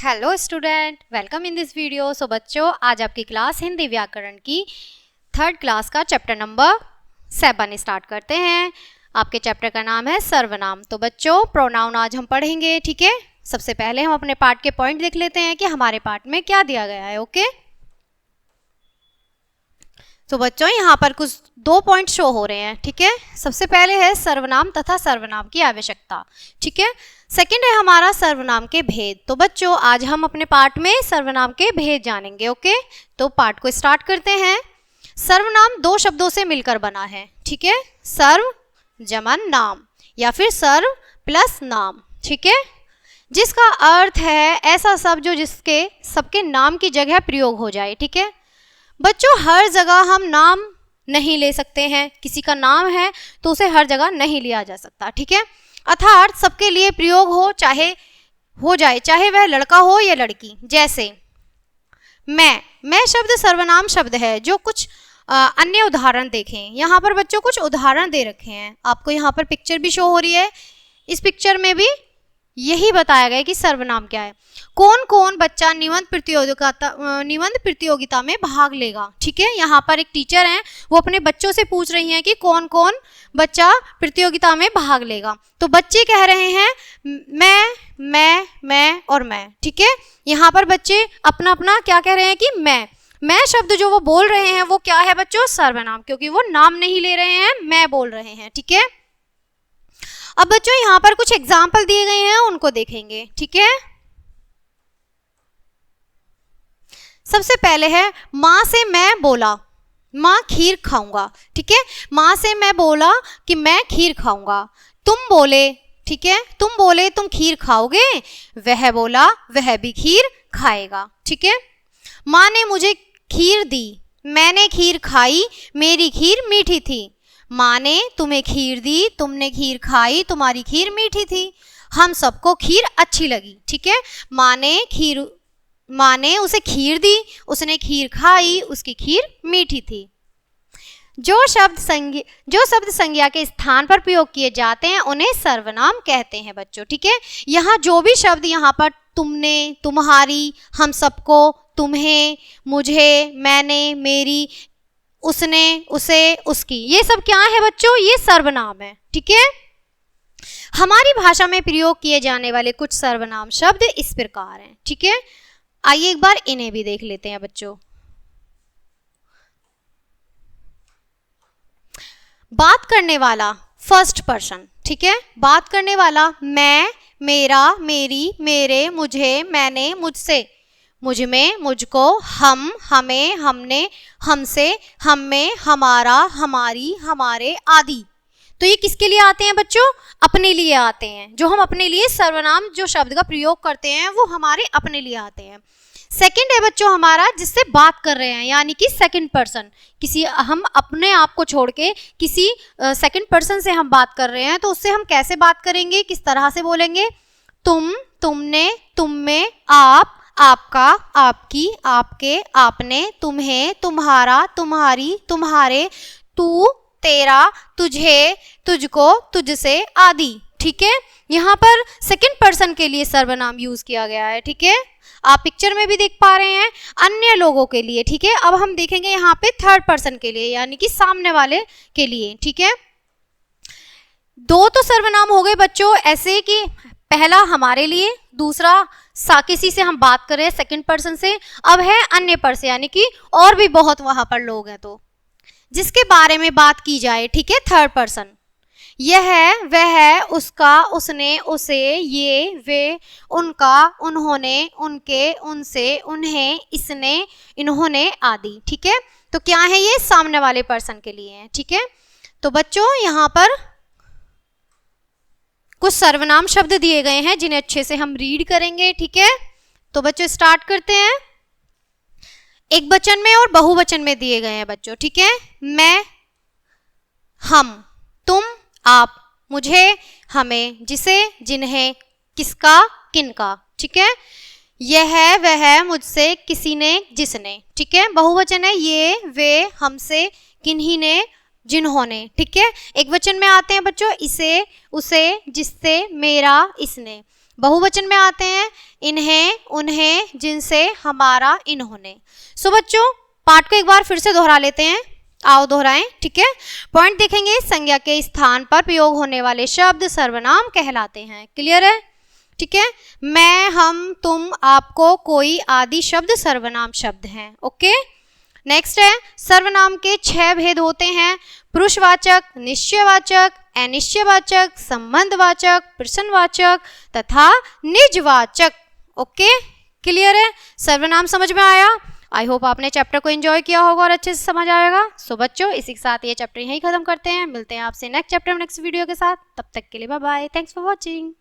Hello student, welcome in this video. So बच्चों, आज आपकी क्लास हिंदी व्याकरण की 3rd क्लास का चैप्टर नंबर 7 स्टार्ट करते हैं। आपके चैप्टर का नाम है सर्वनाम। तो बच्चों, प्रोनाउन आज हम पढ़ेंगे, ठीक है। सबसे पहले हम अपने पार्ट के पॉइंट देख लेते हैं कि हमारे पार्ट में क्या दिया गया है। ओके, तो बच्चों यहाँ पर कुछ 2 पॉइंट शो हो रहे हैं, ठीक है। सबसे पहले है सर्वनाम तथा सर्वनाम की आवश्यकता, ठीक है। सेकंड है हमारा सर्वनाम के भेद। तो बच्चों, आज हम अपने पार्ट में सर्वनाम के भेद जानेंगे। ओके, तो पार्ट को स्टार्ट करते हैं। सर्वनाम 2 शब्दों से मिलकर बना है, ठीक है। सर्व जमन नाम या फिर सर्व प्लस नाम, ठीक है, जिसका अर्थ है ऐसा शब्द जो जिसके सबके नाम की जगह प्रयोग हो जाए, ठीक है। बच्चों, हर जगह हम नाम नहीं ले सकते हैं। किसी का नाम है तो उसे हर जगह नहीं लिया जा सकता, ठीक है। अर्थात सबके लिए प्रयोग हो जाए, चाहे वह लड़का हो या लड़की। जैसे मैं शब्द सर्वनाम शब्द है। जो कुछ अन्य उदाहरण देखें। यहाँ पर बच्चों कुछ उदाहरण दे रखे हैं। आपको यहाँ पर पिक्चर भी शो हो रही है। इस पिक्चर में भी यही बताया गया है कि सर्वनाम क्या है। कौन कौन बच्चा निबंध प्रतियोगिता में भाग लेगा, ठीक है। यहाँ पर एक टीचर हैं, वो अपने बच्चों से पूछ रही हैं कि कौन कौन बच्चा प्रतियोगिता में भाग लेगा। तो बच्चे कह रहे हैं मैं और मैं, ठीक है। यहाँ पर बच्चे अपना अपना क्या कह रहे हैं कि मैं शब्द जो वो बोल रहे हैं वो क्या है बच्चों, सर्वनाम, क्योंकि वो नाम नहीं ले रहे हैं, मैं बोल रहे हैं, ठीक है। अब बच्चों यहाँ पर कुछ एग्जाम्पल दिए गए हैं, उनको देखेंगे, ठीक है। सबसे पहले है माँ से मैं बोला माँ खीर खाऊंगा, ठीक है। माँ से मैं बोला कि मैं खीर खाऊंगा। तुम बोले, ठीक है, तुम बोले तुम खीर खाओगे। वह बोला वह भी खीर खाएगा, ठीक है। माँ ने मुझे खीर दी, मैंने खीर खाई, मेरी खीर मीठी थी। माँ ने तुम्हें खीर दी, तुमने खीर खाई, तुम्हारी खीर मीठी थी। हम सबको खीर अच्छी लगी, ठीक है। माँ ने उसे खीर दी, उसने खीर खाई, उसकी खीर मीठी थी। जो शब्द संज्ञा के स्थान पर प्रयोग किए जाते हैं उन्हें सर्वनाम कहते हैं बच्चों, ठीक है। यहाँ जो भी शब्द यहाँ पर तुमने, तुम्हारी, हम सबको, तुम्हें, मुझे, मैंने, मेरी, उसने, उसे, उसकी, ये सब क्या है बच्चों, ये सर्वनाम है, ठीक है। हमारी भाषा में प्रयोग किए जाने वाले कुछ सर्वनाम शब्द इस प्रकार हैं, ठीक है। आइए एक बार इन्हें भी देख लेते हैं बच्चों। बात करने वाला फर्स्ट पर्सन, ठीक है। बात करने वाला मैं, मेरा, मेरी, मेरे, मुझे, मैंने, मुझसे, मुझ में, मुझको, हम, हमें, हमने, हमसे, हम में, हमारा, हमारी, हमारे आदि। तो ये किसके लिए आते हैं बच्चों, अपने लिए आते हैं। जो हम अपने लिए सर्वनाम जो शब्द का प्रयोग करते हैं वो हमारे अपने लिए आते हैं। सेकंड है बच्चों हमारा जिससे बात कर रहे हैं, यानी कि सेकंड पर्सन। किसी हम अपने आप को छोड़ के किसी सेकंड पर्सन से हम बात कर रहे हैं, तो उससे हम कैसे बात करेंगे, किस तरह से बोलेंगे। तुम, तुमने, तुम में, आप, आपका, आपकी, आपके, आपने, तुम्हें, तुम्हारा, तुम्हारी, तुम्हारे, तू, तेरा, तुझे, तुझको, तुझसे आदि, ठीक है। यहाँ पर सेकंड पर्सन के लिए सर्वनाम यूज किया गया है, ठीक है। आप पिक्चर में भी देख पा रहे हैं, अन्य लोगों के लिए, ठीक है। अब हम देखेंगे यहाँ पे थर्ड पर्सन के लिए, यानी कि सामने वाले के लिए, ठीक है। 2 तो सर्वनाम हो गए बच्चों ऐसे कि पहला हमारे लिए, दूसरा किसी से हम बात कर रहे हैं सेकंड पर्सन से। अब है अन्य पर्सन, यानी कि और भी बहुत वहां पर लोग हैं तो जिसके बारे में बात की जाए, ठीक है, थर्ड पर्सन। यह है, वह है, उसका, उसने, उसे, ये, वे, उनका, उन्होंने, उनके, उनसे, उन्हें, इसने, इन्होंने आदि, ठीक है। तो क्या है, ये सामने वाले पर्सन के लिए है, ठीक है। तो बच्चों यहाँ पर कुछ सर्वनाम शब्द दिए गए हैं जिन्हें अच्छे से हम रीड करेंगे, ठीक है। तो बच्चों स्टार्ट करते हैं। एक वचन में और बहुवचन में दिए गए हैं बच्चों, ठीक है। मैं, हम, तुम, आप, मुझे, हमें, जिसे, जिन्हें, किसका, किनका, ठीक है। यह है, वह है, मुझसे, किसी ने, जिसने, ठीक है। बहुवचन है ये, वे, हमसे, किन्हीं ने, जिन्होंने, ठीक है। एक वचन में आते हैं बच्चों इसे, उसे, जिससे, मेरा, इसने। बहुवचन में आते हैं इन्हें, उन्हें, जिनसे, हमारा, इन्होंने। सो बच्चों पाठ को एक बार फिर से दोहरा लेते हैं, आओ दोहराएं, ठीक है। पॉइंट देखेंगे, संज्ञा के स्थान पर प्रयोग होने वाले शब्द सर्वनाम कहलाते हैं। क्लियर है, ठीक है। मैं, हम, तुम, आपको, कोई आदि शब्द सर्वनाम शब्द हैं। ओके, नेक्स्ट है सर्वनाम के 6 भेद होते हैं, पुरुषवाचक, निश्चयवाचक, अनिश्चयवाचक, संबंधवाचक, प्रश्नवाचक तथा निजवाचक। ओके, क्लियर है, सर्वनाम समझ में आया। आई होप आपने चैप्टर को एंजॉय किया होगा और अच्छे से समझ आएगा। सो बच्चों इसी के साथ ये चैप्टर यहीं खत्म करते हैं, मिलते हैं आपसे नेक्स्ट चैप्टर में नेक्स्ट वीडियो के साथ। तब तक के लिए bye bye, thanks for watching.